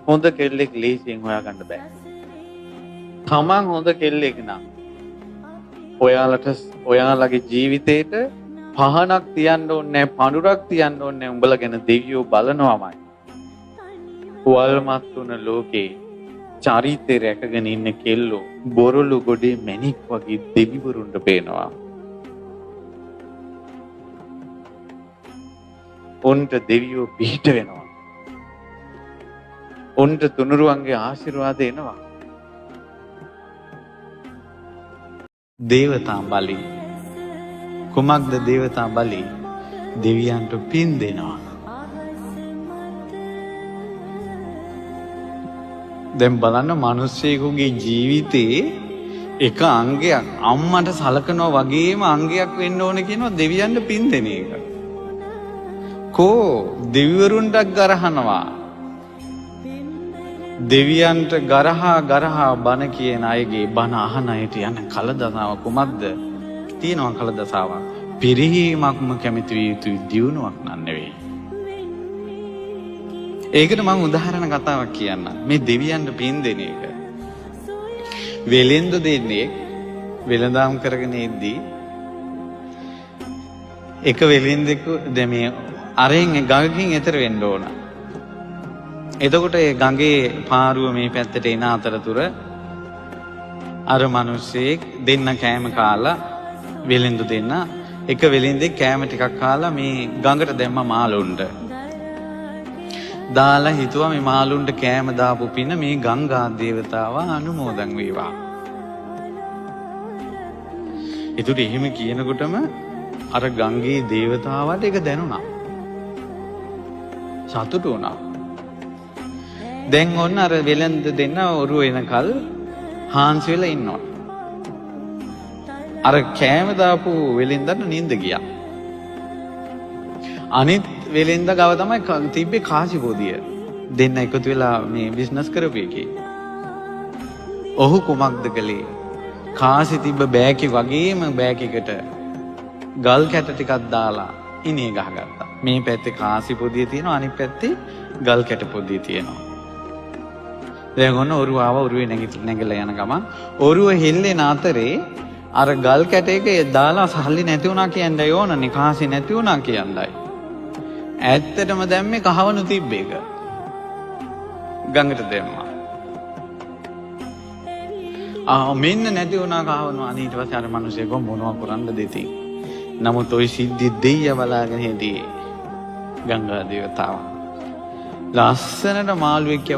හොඳ කෙල්ලෙක් ලේසියෙන් හොයාගන්න බෑ. තමන් හොඳ කෙල්ලෙක් නම් ඔයාලගේ ජීවිතේට පහනක් තියන්න ඕනේ නැහැ, පඳුරක් තියන්න ඕනේ නැහැ. උඹලා ගැන දෙවියෝ බලනවාමයි. වල්මත් තුන ලෝකේ චරිතේ රැකගෙන ඉන්න කෙල්ලෝ බොරළු ගොඩේ මැණික් වගේ දෙවිවරුන්ට පේනවා. උන්ට දෙවියෝ පිහිට වෙනවා. උන්ට තුනුරුවන්ගේ ආශිර්වාද එනවා. දේවතා බලි. කුමක්ද දේවතා බලි? දෙවියන්ට පින් දෙනවා. දැන් බලන්න මිනිස්සෙකුගේ ජීවිතේ එක අංගයක් අම්මට සලකනවා වගේම අංගයක් වෙන්න ඕන කියනවා දෙවියන්ට පින් දෙන එක. කෝ දෙවිවරුන්ට ගරහනවා. දෙවියන්ට ගරහා බන කියන අයගේ බන අහන අයට යන කලදසාව කුමක්ද? තියෙනවා කලදසාව. පිරිහීමක්ම කැමති විය යුතු දියුණුවක් නන් නෙවෙයි. ඒකට මම උදාහරණ කතාවක් කියන්නම්. මේ දෙවියන්ට පින් දෙන එක. වෙලෙන්දු දෙන්නේ වෙලඳාම් කරගෙන ඉද්දී එක වෙලෙන්දෙකු මේ අරෙන් ගඟකින් එතර වෙන්න ඕන. එතකොට ඒ ගඟේ පාරුව මේ පැත්තට එන අතරතුර අර මිනිස්සෙක් දෙන්න කෑම කාලා වෙලෙන්දු දෙන්න එක වෙලෙන්දෙක් කෑම ටිකක් කාලා මේ ගඟට දැම්ම මාළුන්ට. දාලා හිතුවා මේ මාළුන්ට කෑම දාපු පින මේ ගංගා දේවතාව අනුමෝදන් වේවා. ඒතුට එහෙම කියනකොටම අර ගංගේ දේවතාවට ඒක දැනුණා. සතුටු වුණා. දැන් ඔන්න අර වෙලඳ දෙන්න ඔරුව එනකල් හාන්සි වෙලා ඉන්නවා. අර කෑම දාපු වෙලෙන්දට නිින්ද ගියා. අනිත් වෙලෙන්ද ගාව තමයි තිබ්බේ කාසි පොදිය. දෙන්න එකතු වෙලා මේ බිස්නස් කරපු එකේ. ඔහු කුමක්ද කළේ? කාසි තිබ්බ බෑග් එක වගේම බෑග් එකට ගල් කැට ටිකක් දාලා ඉනේ ගහගත්තා. මේ පැත්තේ කාසි පොදිය තියෙනවා, අනිත් පැත්තේ ගල් කැට පොදිය තියෙනවා. දැන් ඔන්න ඔරුව ආව, ඔරුවේ නැගිටලා යන ගමන් ඔරුව හෙල්ලෙන අතරේ අර ගල් කැට එක දාලා සල්ලි නැති වුණා කියන්නයි ඕනනේ, කාසි නැති වුණා කියන්නයි. ඇත්තටම දැම්මේ කහවණු තිබ්බ එක. ගඟට දැම්මා. මෙන්න නැති වුණා කහවණු. ඊට පස්සේ අර මිනිස්සෙක් මොනවා කරන්නද දෙතින්. නමුත් ওই සිද්ධි දෙයිය බලාගෙන හිටියේ ගංගා දේවතාව. ලස්සනට මාළුවෙක්